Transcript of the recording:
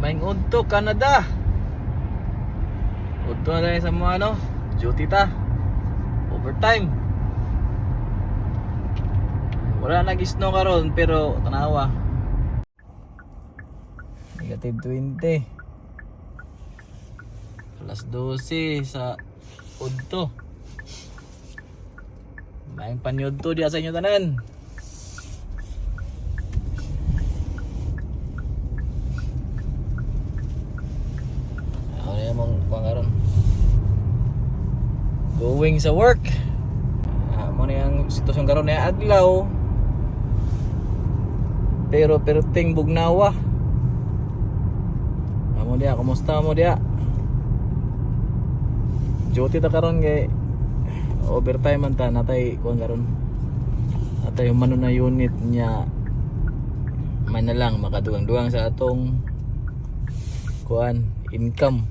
Maing udto Canada. Udto na tayo sa mga ano, duty ta. Overtime. Wala nag-snow karon pero tanawa. Negative 20. Alas 12 sa udto. Maing panyudto diya sa inyo tanan. Ano yung mong pangaron? Going sa work. Mo na yung sitwasyon karon na adlaw. Pero perting bugnawa. Amo dia, kumusta mo dia? Duty ta karon kay overtime man ta natay kuan karon. Natay humano na unit niya man na lang makadugang-dugang sa atong kuan income.